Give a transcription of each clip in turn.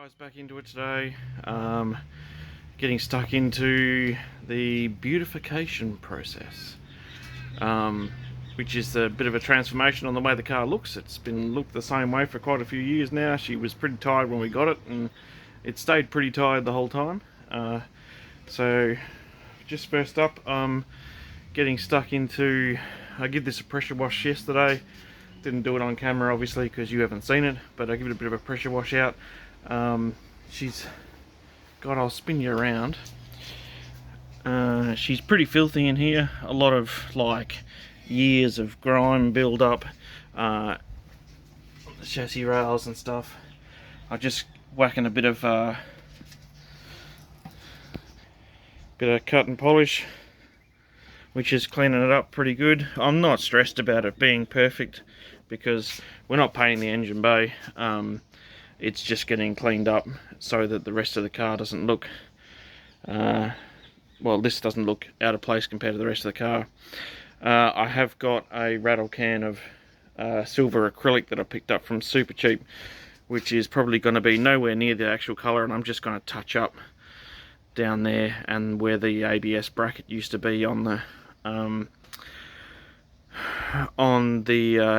Guys, back into it today. Getting stuck into the beautification process, which is a bit of a transformation on the way the car looks. It's been looked the same way for quite a few years now. She was pretty tired when we got it, and it stayed pretty tired the whole time. So just first up, getting stuck into, I did this a pressure wash yesterday. Didn't do it on camera obviously because you haven't seen it, but I give it a bit of a pressure wash out. She's got, I'll spin you around. She's pretty filthy in here. A lot of like years of grime build up, chassis rails and stuff. I'm just whacking a bit of cut and polish, which is cleaning it up pretty good. I'm not stressed about it being perfect because we're not painting the engine bay. It's just getting cleaned up so that the rest of the car doesn't look, well, this doesn't look out of place compared to the rest of the car. I have got a rattle can of silver acrylic that I picked up from Super Cheap, which is probably going to be nowhere near the actual colour, and I'm just going to touch up down there and where the ABS bracket used to be on the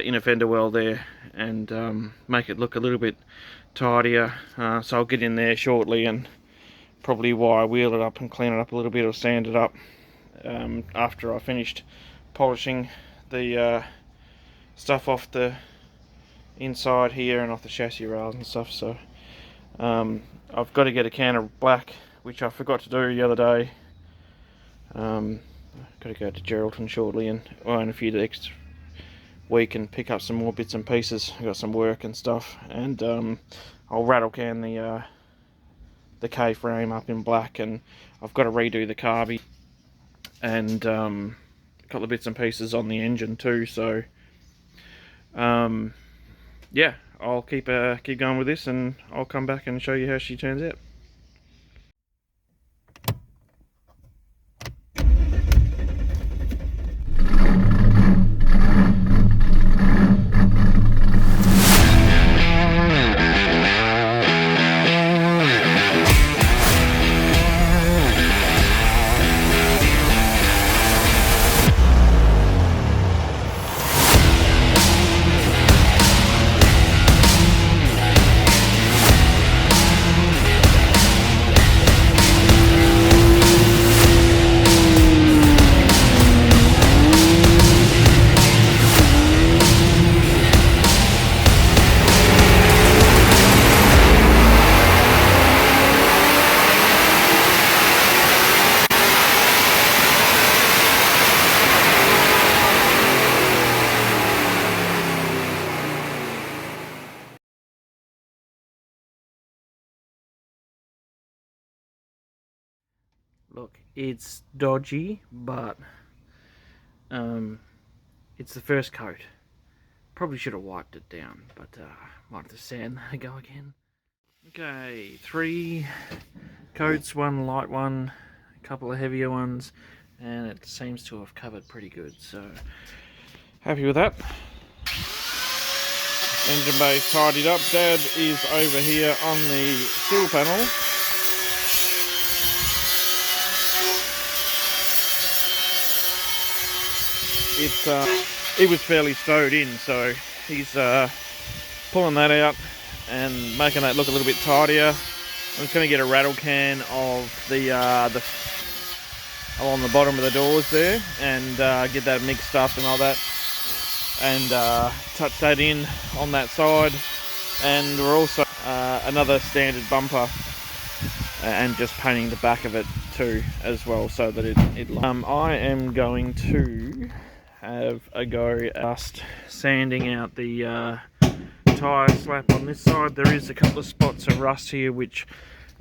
inner fender well there, and make it look a little bit tidier. So I'll get in there shortly and probably wire wheel it up and clean it up a little bit, or sand it up after I finished polishing the stuff off the inside here and off the chassis rails and stuff. So I've got to get a can of black, which I forgot to do the other day. Got to go to Geraldton shortly and in a few next week and pick up some more bits and pieces. I've got some work and stuff, and I'll rattle can the K-frame up in black, and I've got to redo the carby and a couple of bits and pieces on the engine too. So yeah, I'll keep going with this, and I'll come back and show you how she turns out. Look, it's dodgy, but it's the first coat. Probably should have wiped it down, but might have to sand that go again. Okay, 3 coats, 1 light one, a couple of heavier ones, and it seems to have covered pretty good, so happy with that. Engine bay tidied up. Dad is over here on the sill panel. It was fairly stowed in, so he's pulling that out and making that look a little bit tidier. I'm just going to get a rattle can of the along the bottom of the doors there, and get that mixed up and all that, and touch that in on that side. And we're also another standard bumper, and just painting the back of it too as well, so that I am going to have a go at sanding out the tyre slap on this side. There is a couple of spots of rust here which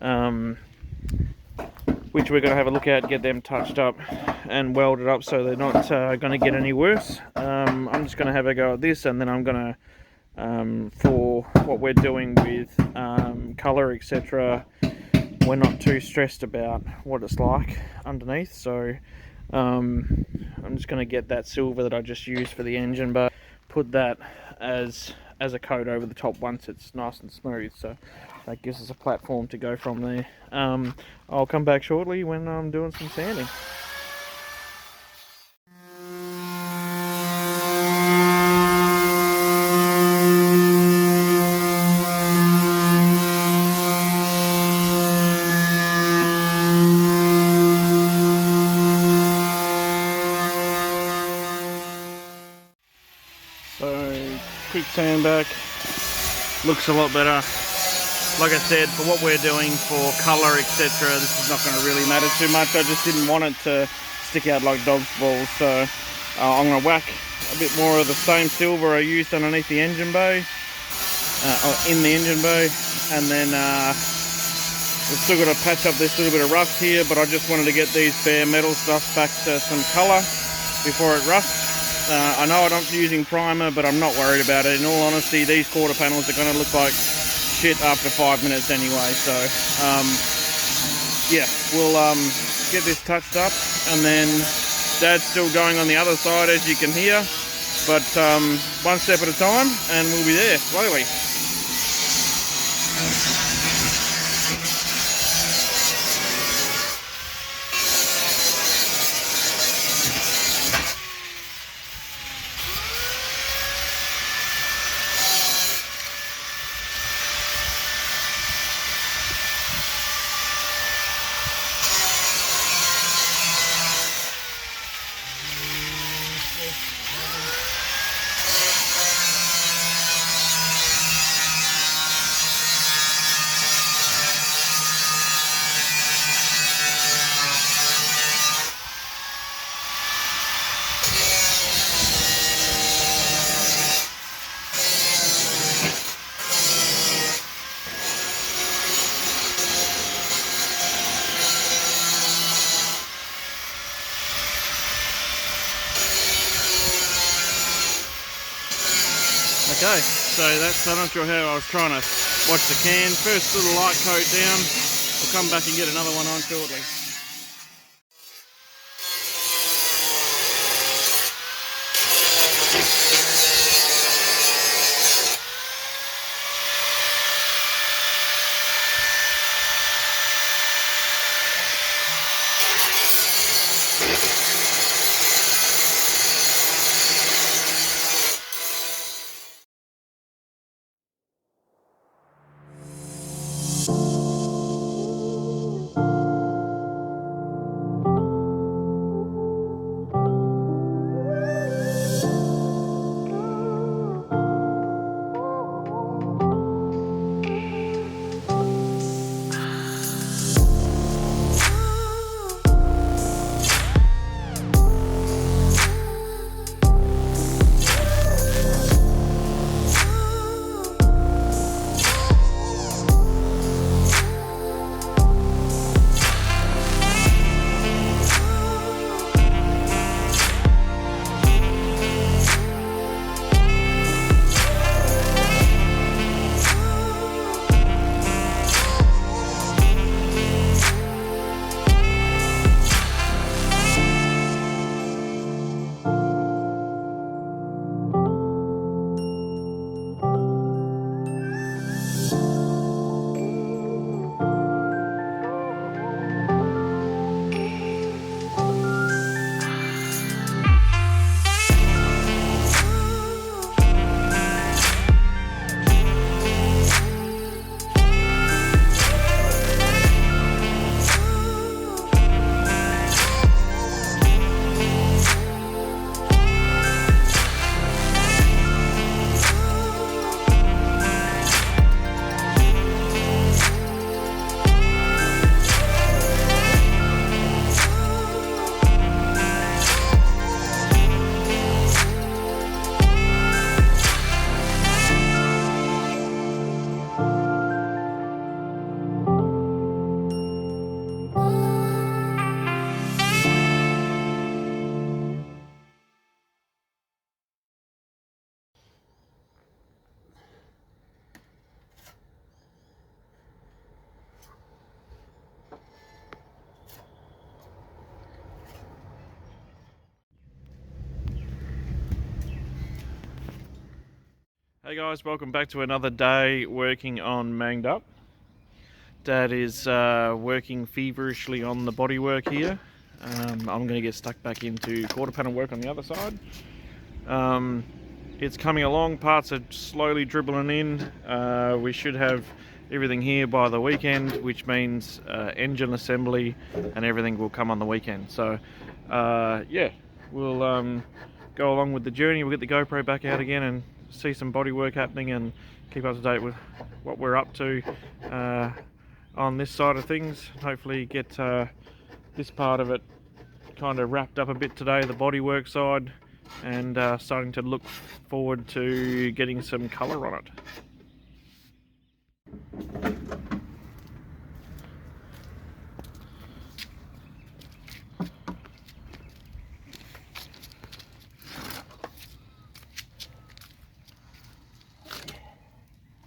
we're going to have a look at, get them touched up and welded up so they're not going to get any worse. I'm just going to have a go at this, and then I'm going to for what we're doing with colour etc, we're not too stressed about what it's like underneath, so I'm just going to get that silver that I just used for the engine, but put that as a coat over the top once it's nice and smooth. So that gives us a platform to go from there. I'll come back shortly when I'm doing some sanding. So, quick sand back, looks a lot better. Like I said, for what we're doing for colour, etc., this is not going to really matter too much. I just didn't want it to stick out like dog's balls, so I'm going to whack a bit more of the same silver I used underneath the engine bay, in the engine bay, and then we've still got to patch up this little bit of rust here, but I just wanted to get these bare metal stuff back to some colour before it rusts. I know I'm not using primer, but I'm not worried about it. In all honesty, these quarter panels are going to look like shit after 5 minutes anyway. So, yeah, we'll get this touched up, and then Dad's still going on the other side, as you can hear. But one step at a time, and we'll be there slowly. Okay, so I'm not sure how I was trying to watch the can. First little light coat down. We'll come back and get another one on shortly. Hey guys, welcome back to another day working on MANGDUP. Dad is working feverishly on the bodywork here. I'm going to get stuck back into quarter panel work on the other side. It's coming along, parts are slowly dribbling in. We should have everything here by the weekend, which means engine assembly and everything will come on the weekend. So yeah, we'll go along with the journey. We'll get the GoPro back out again and see some bodywork happening and keep up to date with what we're up to on this side of things. Hopefully get this part of it kind of wrapped up a bit today, the bodywork side, and starting to look forward to getting some colour on it.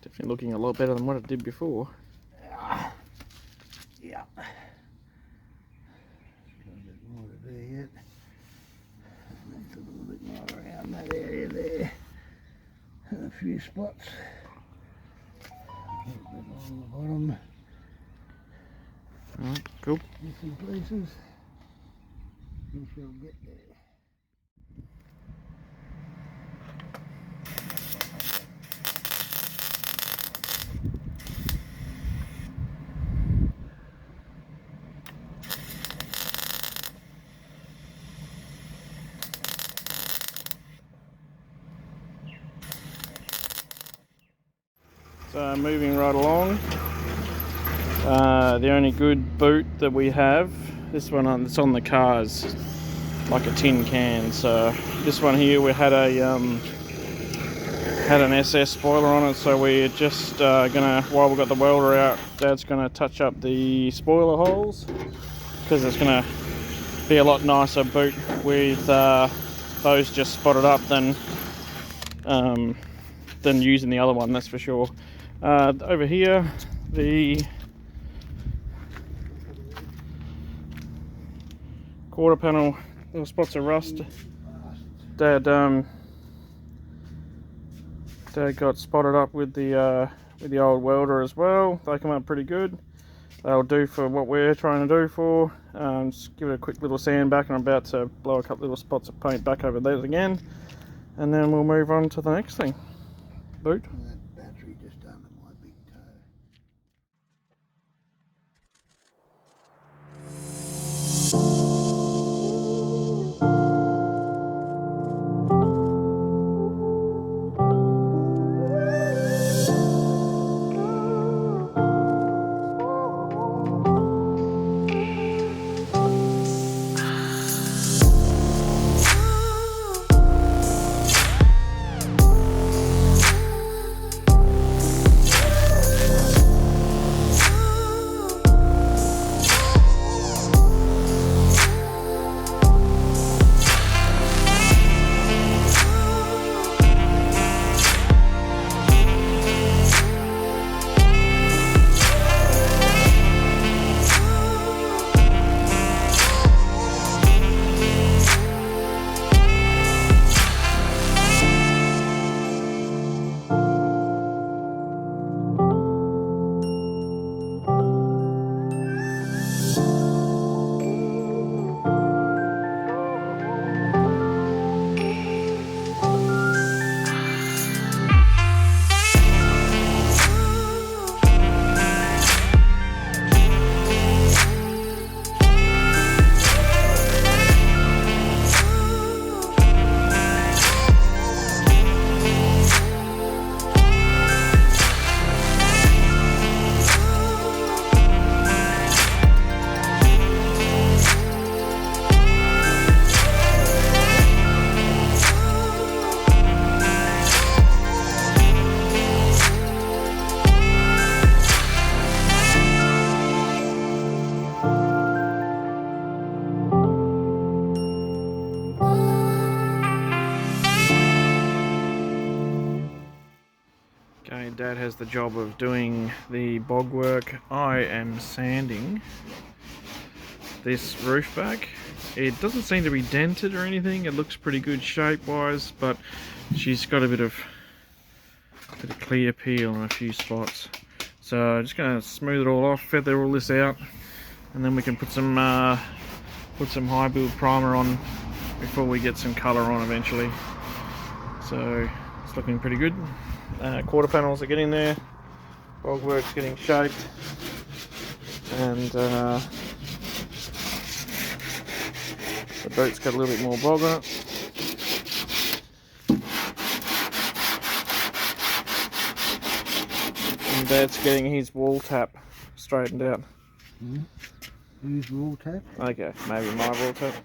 Definitely looking a lot better than what it did before. Yeah. A little bit more to do yet. Needs a little bit more around that area there. And a few spots. A little bit on the bottom. Alright, cool. Missing places. We shall get there. So moving right along, the only good boot that we have, this one it's on the cars, like a tin can. So this one here, we had an SS spoiler on it, so we're just gonna, while we've got the welder out, Dad's gonna touch up the spoiler holes, because it's gonna be a lot nicer boot with those just spotted up than using the other one, that's for sure. Over here, the quarter panel, little spots of rust. Dad got spotted up with the old welder as well. They come up pretty good. They'll do for what we're trying to do for. Just give it a quick little sand back, and I'm about to blow a couple little spots of paint back over those again, and then we'll move on to the next thing. Boot. Battery just under my big toe. Dad has the job of doing the bog work. I am sanding this roof back. It doesn't seem to be dented or anything. It looks pretty good shape wise, but she's got a bit of clear peel in a few spots. So just going to smooth it all off, feather all this out, and then we can put some high build primer on before we get some colour on eventually. So it's looking pretty good. Quarter panels are getting there, bogwork's getting shaped, and the boot's got a little bit more bog on it. And Dad's getting his wall tap straightened out. Whose wall tap? Okay, maybe my wall tap.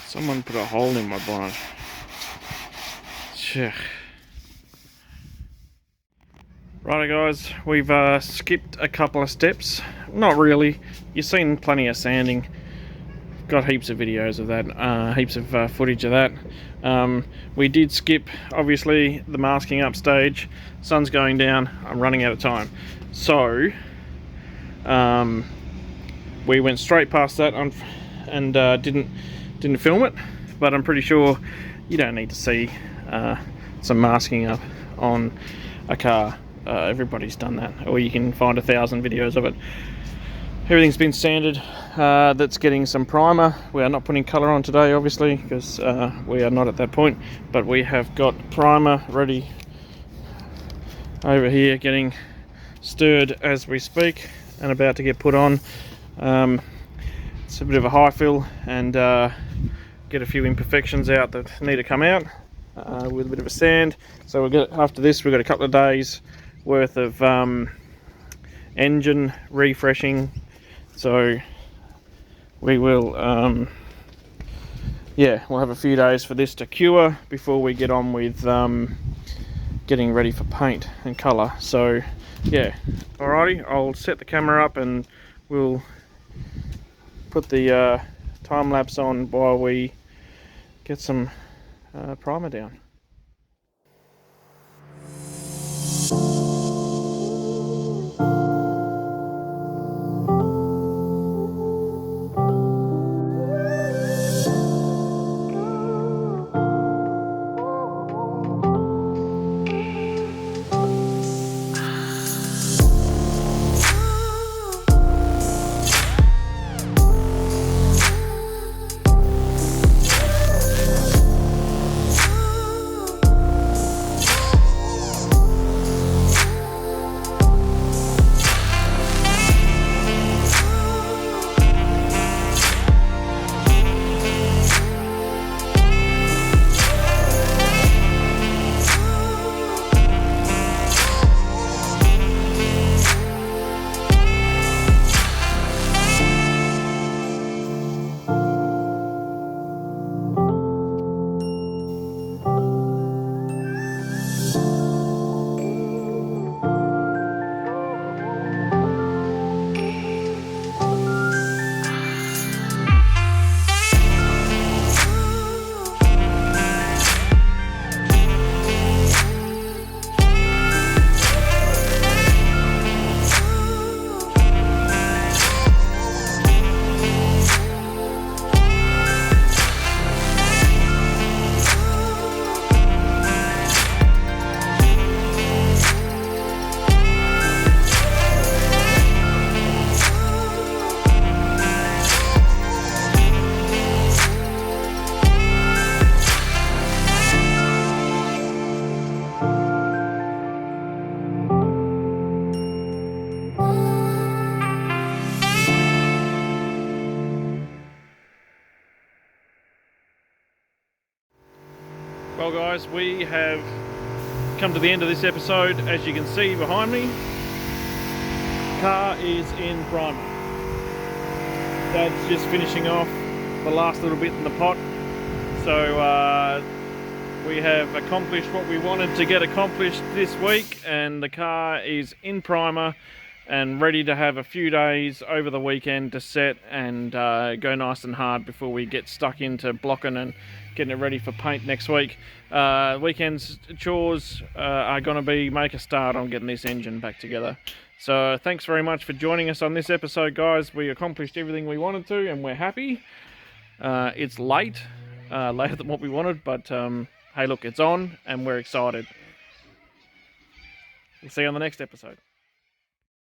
Someone put a hole in my bonnet. Shit. Righto guys, we've skipped a couple of steps. Not really. You've seen plenty of sanding. Got heaps of videos of that, heaps of footage of that. We did skip, obviously, the masking up stage. Sun's going down. I'm running out of time. So, we went straight past that and didn't film it, but I'm pretty sure you don't need to see some masking up on a car. Everybody's done that, or you can find 1,000 videos of it. Everything's been sanded. That's getting some primer. We are not putting colour on today, obviously, because we are not at that point, but we have got primer ready over here, getting stirred as we speak and about to get put on. It's a bit of a high fill, and get a few imperfections out that need to come out with a bit of a sand. So we'll get, after this, we've got a couple of days worth of engine refreshing. So we will, yeah, we'll have a few days for this to cure before we get on with getting ready for paint and colour. So yeah, alrighty, I'll set the camera up and we'll put the time lapse on while we get some primer down. Well guys, we have come to the end of this episode. As you can see behind me, car is in primer. Dad's just finishing off the last little bit in the pot. So we have accomplished what we wanted to get accomplished this week, and the car is in primer and ready to have a few days over the weekend to set and go nice and hard before we get stuck into blocking and getting it ready for paint next week. Weekend's chores are going to be make a start on getting this engine back together. So thanks very much for joining us on this episode, guys. We accomplished everything we wanted to and we're happy. It's late, later than what we wanted, but hey look, it's on and we're excited. We'll see you on the next episode.